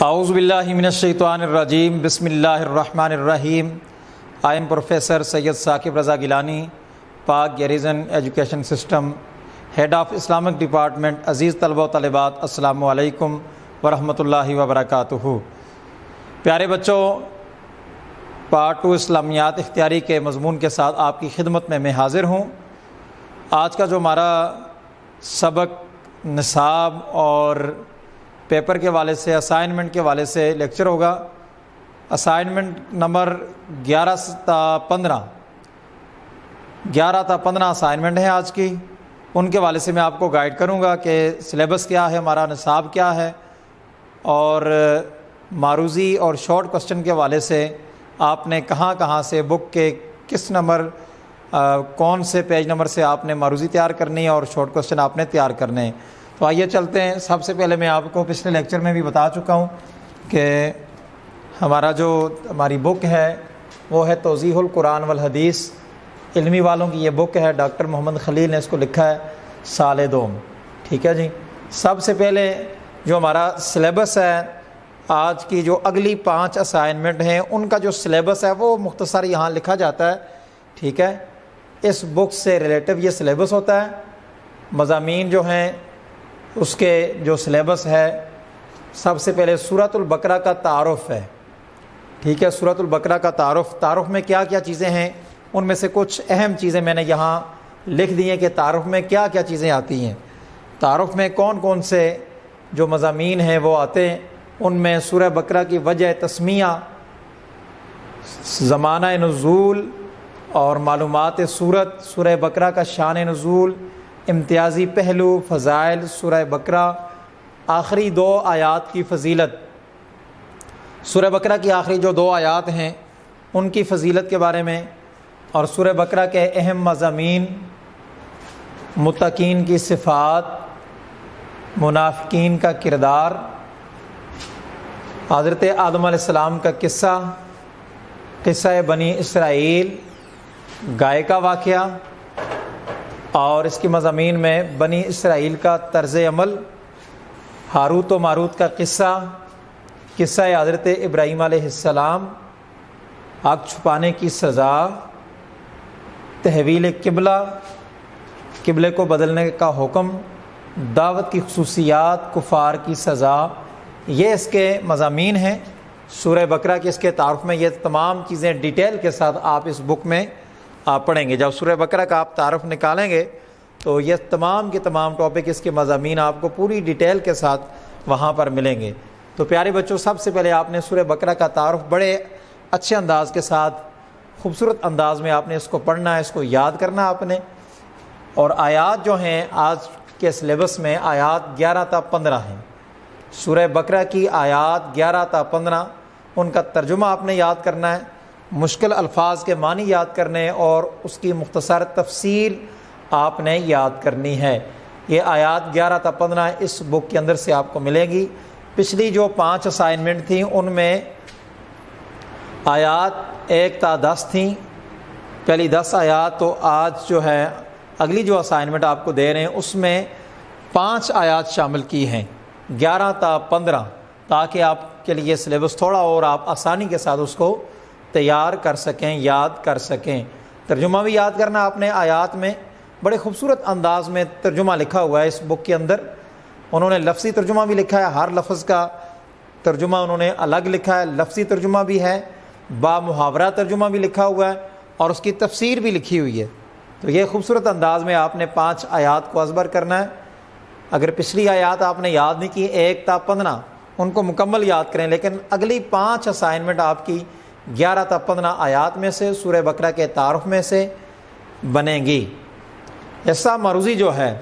اعوذ باللہ من الشیطان الرجیم بسم اللہ الرحمن الرحیم۔ I am professor Syed Saqib Raza Gilani, Pak garrison education system, head of Islamic department. عزیز طلبہ و طالبات، السلام علیکم ورحمۃ اللہ وبرکاتہ۔ پیارے بچوں، پارٹ 2 اسلامیات اختیاری کے مضمون کے ساتھ آپ کی خدمت میں حاضر ہوں۔ آج کا جو ہمارا سبق نصاب اور پیپر کے حوالے سے، اسائنمنٹ کے حوالے سے لیکچر ہوگا۔ اسائنمنٹ نمبر 11 تا 15 اسائنمنٹ ہیں آج کی۔ ان کے حوالے سے میں آپ کو گائیڈ کروں گا کہ سلیبس کیا ہے، ہمارا نصاب کیا ہے، اور معروضی اور شارٹ کوسچن کے حوالے سے آپ نے کہاں کہاں سے بک کے کس نمبر کون سے پیج نمبر سے آپ نے معروضی تیار کرنی ہے اور شارٹ کوسچن آپ نے تیار کرنے ہیں۔ تو آئیے چلتے ہیں۔ سب سے پہلے میں آپ کو پچھلے لیکچر میں بھی بتا چکا ہوں کہ ہماری بک ہے وہ ہے توضیح القرآن والحدیث، علمی والوں کی یہ بک ہے۔ ڈاکٹر محمد خلیل نے اس کو لکھا ہے، سال دوم۔ ٹھیک ہے جی۔ سب سے پہلے جو ہمارا سلیبس ہے، آج کی جو اگلی 5 اسائنمنٹ ہیں ان کا جو سلیبس ہے وہ مختصر یہاں لکھا جاتا ہے۔ ٹھیک ہے، اس بک سے ریلیٹو یہ سلیبس ہوتا ہے۔ مضامین جو ہیں اس کے جو سلیبس ہے، سب سے پہلے سورۃ البقرہ کا تعارف ہے۔ ٹھیک ہے، سورۃ البقرہ کا تعارف میں کیا کیا چیزیں ہیں، ان میں سے کچھ اہم چیزیں میں نے یہاں لکھ دی ہیں کہ تعارف میں کیا کیا چیزیں آتی ہیں۔ تعارف میں کون کون سے جو مضامین ہیں وہ آتے ہیں، ان میں سورہ بقرہ کی وجہ تسمیہ، زمانہ نزول اور معلومات سورت، سورہ بقرہ کا شان نزول، امتیازی پہلو، فضائل سورہ بقرہ، آخری 2 آیات کی فضیلت، سورہ بقرہ کی آخری جو 2 آیات ہیں ان کی فضیلت کے بارے میں، اور سورہ بقرہ کے اہم مضامین، متقین کی صفات، منافقین کا کردار، حضرت آدم علیہ السلام کا قصہ بنی اسرائیل، گائے کا واقعہ، اور اس کی مضامین میں بنی اسرائیل کا طرز عمل، ہاروت و ماروت کا قصہ حضرت ابراہیم علیہ السلام، آگ چھپانے کی سزا، تحویل قبلے کو بدلنے کا حکم، دعوت کی خصوصیات، کفار کی سزا، یہ اس کے مضامین ہیں۔ سورہ بقرہ کے اس کے تعارف میں یہ تمام چیزیں ڈیٹیل کے ساتھ آپ اس بک میں آپ پڑھیں گے۔ جب سورہ بقرہ کا آپ تعارف نکالیں گے تو یہ تمام کے تمام ٹاپک، اس کے مضامین آپ کو پوری ڈیٹیل کے ساتھ وہاں پر ملیں گے۔ تو پیارے بچوں، سب سے پہلے آپ نے سورہ بقرہ کا تعارف بڑے اچھے انداز کے ساتھ، خوبصورت انداز میں آپ نے اس کو پڑھنا ہے، اس کو یاد کرنا آپ نے۔ اور آیات جو ہیں آج کے سلیبس میں آیات 11 تا 15 ہیں۔ سورہ بقرہ کی آیات 11 تا 15، ان کا ترجمہ آپ نے یاد کرنا ہے، مشکل الفاظ کے معنی یاد کرنے، اور اس کی مختصر تفسیر آپ نے یاد کرنی ہے۔ یہ آیات 11 تا 15 اس بک کے اندر سے آپ کو ملے گی۔ پچھلی جو 5 اسائنمنٹ تھیں ان میں آیات 1 تا 10 تھیں، پہلی 10 آیات۔ تو آج جو ہے اگلی جو اسائنمنٹ آپ کو دے رہے ہیں اس میں 5 آیات شامل کی ہیں، 11 تا 15، تاکہ آپ کے لیے سلیبس تھوڑا اور آپ آسانی کے ساتھ اس کو تیار کر سکیں، یاد کر سکیں۔ ترجمہ بھی یاد کرنا آپ نے۔ آیات میں بڑے خوبصورت انداز میں ترجمہ لکھا ہوا ہے اس بک کے اندر۔ انہوں نے لفظی ترجمہ بھی لکھا ہے، ہر لفظ کا ترجمہ انہوں نے الگ لکھا ہے، لفظی ترجمہ بھی ہے، با محاورہ ترجمہ بھی لکھا ہوا ہے، اور اس کی تفسیر بھی لکھی ہوئی ہے۔ تو یہ خوبصورت انداز میں آپ نے 5 آیات کو ازبر کرنا ہے۔ اگر پچھلی آیات آپ نے یاد نہیں کی 1 تا 15، ان کو مکمل یاد کریں، لیکن اگلی 5 اسائنمنٹ آپ کی 11 تا 15 آیات میں سے، سورہ بقرہ کے تعارف میں سے بنے گی۔ ایسا معروضی جو ہے،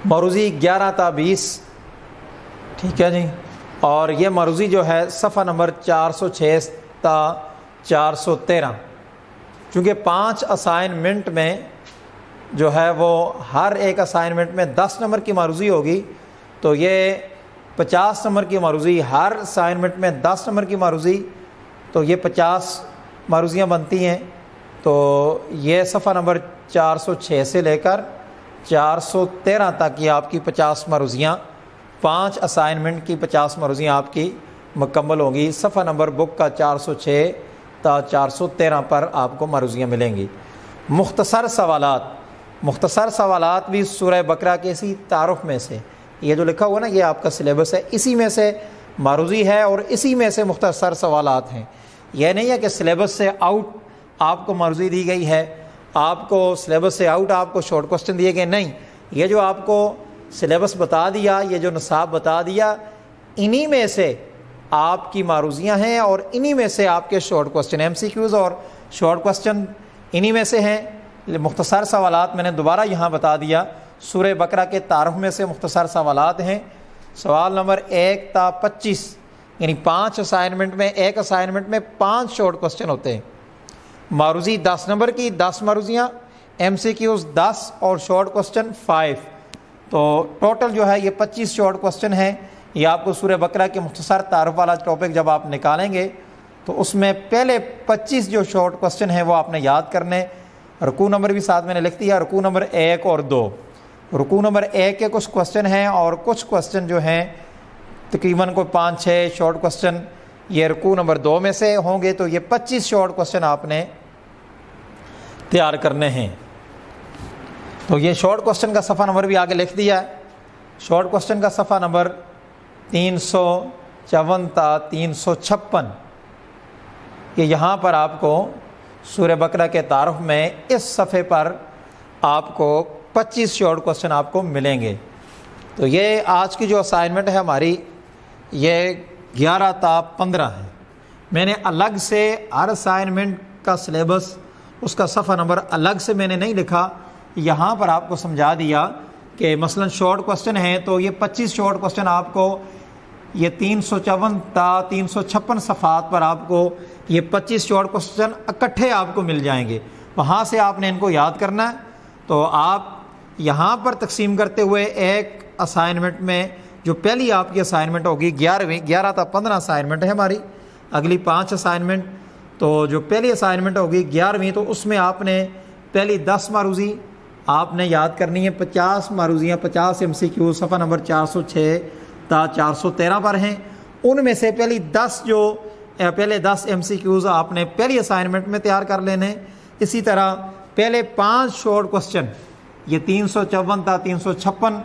معروضی 11 تا 20، ٹھیک ہے جی، اور یہ معروضی جو ہے صفحہ نمبر 406 تا 413۔ چونکہ 5 اسائنمنٹ میں جو ہے وہ ہر ایک اسائنمنٹ میں 10 نمبر کی معروضی ہوگی، تو یہ 50 نمبر کی معروضی، ہر اسائنمنٹ میں 10 نمبر کی معروضی، تو یہ 50 معروضیاں بنتی ہیں۔ تو یہ صفحہ نمبر 406 سے لے کر 413 تک یہ آپ کی 50 معروضیاں 5 اسائنمنٹ کی 50 معروضیاں آپ کی مکمل ہوں گی۔ صفحہ نمبر بک کا 406 تا 413 پر آپ کو معروضیاں ملیں گی۔ مختصر سوالات بھی سورہ بقرہ کے اسی تعارف میں سے، یہ جو لکھا ہوا نا یہ آپ کا سلیبس ہے، اسی میں سے معروضی ہے اور اسی میں سے مختصر سوالات ہیں۔ یہ نہیں ہے کہ سلیبس سے آؤٹ آپ کو معروضی دی گئی ہے، آپ کو سلیبس سے آؤٹ آپ کو شارٹ کوسچن دیے گئے، نہیں، یہ جو آپ کو سلیبس بتا دیا، یہ جو نصاب بتا دیا، انہی میں سے آپ کی معروضیاں ہیں اور انہی میں سے آپ کے short question, M C Qs اور شارٹ کوسچن انہی میں سے ہیں۔ مختصر سوالات میں نے دوبارہ یہاں بتا دیا، سورہ بقرہ کے تعارف میں سے مختصر سوالات ہیں۔ سوال نمبر 1 تا 25 یعنی 5 اسائنمنٹ میں، ایک اسائنمنٹ میں 5 شارٹ کوسچن ہوتے ہیں۔ معروضی 10 نمبر کی 10 معروضیاں، ایم سی کیوز 10 اور شارٹ کوسچن 5، تو ٹوٹل جو ہے یہ 25 شارٹ کوسچن ہیں۔ یہ آپ کو سورہ بقرہ کے مختصر تعارف والا ٹاپک جب آپ نکالیں گے تو اس میں پہلے 25 جو شارٹ کوسچن ہیں وہ آپ نے یاد کرنے۔ رکوع نمبر بھی ساتھ میں نے لکھ دیا، رکوع نمبر 1 اور 2۔ رکوع نمبر 1 کے کچھ کوسچن ہیں اور کچھ کوسچن جو ہیں تقریباً کوئی 5-6 شارٹ کوسچن یہ رکوع نمبر 2 میں سے ہوں گے، تو یہ 25 شارٹ کوسچن آپ نے تیار کرنے ہیں۔ تو یہ شارٹ کوسچن کا صفحہ نمبر بھی آگے لکھ دیا ہے۔ شارٹ کوسچن کا صفحہ نمبر 354 تا 356، یہ یہاں پر آپ کو سورہ بقرہ کے تعارف میں اس صفحے پر آپ کو 25 شارٹ کوسچن آپ کو ملیں گے۔ تو یہ آج کی جو اسائنمنٹ ہے ہماری یہ 11 تا 15 ہے۔ میں نے الگ سے ہر اسائنمنٹ کا سلیبس، اس کا صفحہ نمبر الگ سے میں نے نہیں لکھا، یہاں پر آپ کو سمجھا دیا کہ مثلا شارٹ کوسچن ہیں تو یہ 25 شارٹ کوسچن آپ کو یہ 354 تا 356 صفحات پر آپ کو یہ 25 شارٹ کوسچن اکٹھے آپ کو مل جائیں گے، وہاں سے آپ نے ان کو یاد کرنا ہے۔ تو آپ یہاں پر تقسیم کرتے ہوئے ایک اسائنمنٹ میں جو پہلی آپ کی اسائنمنٹ ہوگی 11 تا 15 اسائنمنٹ ہے ہماری، اگلی 5 اسائنمنٹ، تو جو پہلی اسائنمنٹ ہوگی 11ویں، تو اس میں آپ نے پہلی 10 معروضی آپ نے یاد کرنی ہے، 50 معروضیاں، 50 ایم سی کیو صفحہ نمبر 406 تا 413 پر ہیں۔ ان میں سے پہلے 10 ایم سی کیوز آپ نے پہلی اسائنمنٹ میں تیار کر لینے۔ اسی طرح پہلے 5 شارٹ کوسچن، یہ 354 تا 356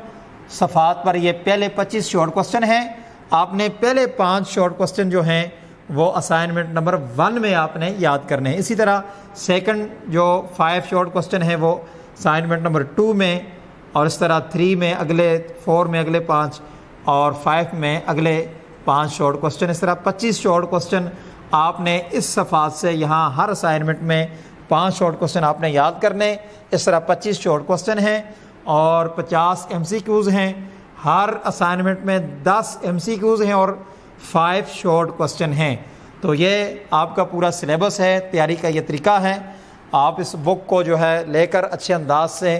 صفحات پر یہ پہلے 25 شارٹ کوسچن ہیں، آپ نے پہلے 5 شارٹ کوسچن جو ہیں وہ اسائنمنٹ نمبر 1 میں آپ نے یاد کرنے ہیں۔ اسی طرح سیکنڈ جو 5 شارٹ کوسچن ہیں وہ اسائنمنٹ نمبر 2 میں، اور اس طرح 3 میں اگلے، 4 میں اگلے 5 اور 5 میں اگلے 5 شارٹ کوسچن، اس طرح 25 شارٹ کوسچن آپ نے اس صفحات سے یہاں ہر اسائنمنٹ میں 5 شارٹ کوسچن آپ نے یاد کرنے۔ اس طرح 25 شارٹ کوسچن ہیں اور 50 ایم سی کیوز ہیں، ہر اسائنمنٹ میں 10 ایم سی کیوز ہیں اور 5 شارٹ کوسچن ہیں۔ تو یہ آپ کا پورا سلیبس ہے، تیاری کا یہ طریقہ ہے۔ آپ اس بک کو جو ہے لے کر اچھے انداز سے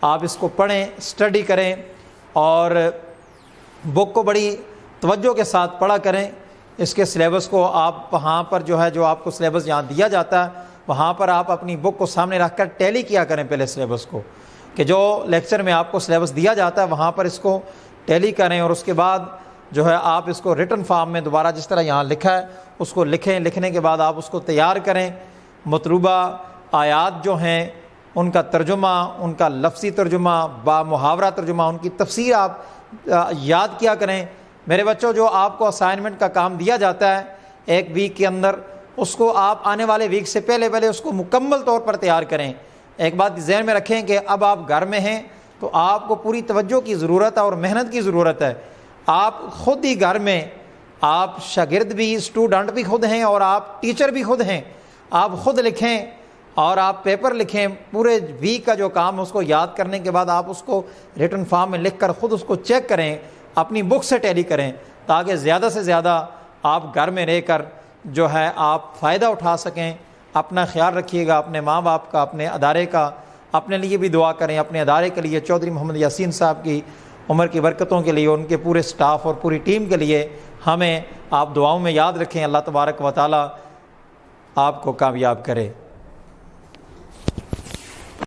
آپ اس کو پڑھیں، اسٹڈی کریں اور بک کو بڑی توجہ کے ساتھ پڑھا کریں۔ اس کے سلیبس کو آپ وہاں پر جو ہے، جو آپ کو سلیبس یہاں دیا جاتا ہے وہاں پر آپ اپنی بک کو سامنے رکھ کر ٹیلی کیا کریں پہلے سلیبس کو، کہ جو لیکچر میں آپ کو سلیبس دیا جاتا ہے وہاں پر اس کو ٹیلی کریں، اور اس کے بعد جو ہے آپ اس کو ریٹن فارم میں دوبارہ جس طرح یہاں لکھا ہے اس کو لکھیں، لکھنے کے بعد آپ اس کو تیار کریں۔ مطلوبہ آیات جو ہیں ان کا ترجمہ، ان کا لفظی ترجمہ، با محاورہ ترجمہ، ان کی تفسیر آپ یاد کیا کریں۔ میرے بچوں، جو آپ کو اسائنمنٹ کا کام دیا جاتا ہے ایک ویک کے اندر، اس کو آپ آنے والے ویک سے پہلے اس کو مکمل طور پر تیار کریں۔ ایک بات ذہن میں رکھیں کہ اب آپ گھر میں ہیں تو آپ کو پوری توجہ کی ضرورت ہے اور محنت کی ضرورت ہے۔ آپ خود ہی گھر میں، آپ شاگرد بھی، اسٹوڈنٹ بھی خود ہیں اور آپ ٹیچر بھی خود ہیں، آپ خود لکھیں اور آپ پیپر لکھیں۔ پورے ویک کا جو کام ہے اس کو یاد کرنے کے بعد آپ اس کو ریٹن فارم میں لکھ کر خود اس کو چیک کریں، اپنی بک سے ٹیلی کریں، تاکہ زیادہ سے زیادہ آپ گھر میں رہ کر جو ہے آپ فائدہ اٹھا سکیں۔ اپنا خیال رکھیے گا، اپنے ماں باپ کا، اپنے ادارے کا، اپنے لیے بھی دعا کریں، اپنے ادارے کے لیے، چودھری محمد یاسین صاحب کی عمر کی برکتوں کے لیے، ان کے پورے سٹاف اور پوری ٹیم کے لیے ہمیں آپ دعاؤں میں یاد رکھیں۔ اللہ تبارک و تعالی آپ کو کامیاب کرے۔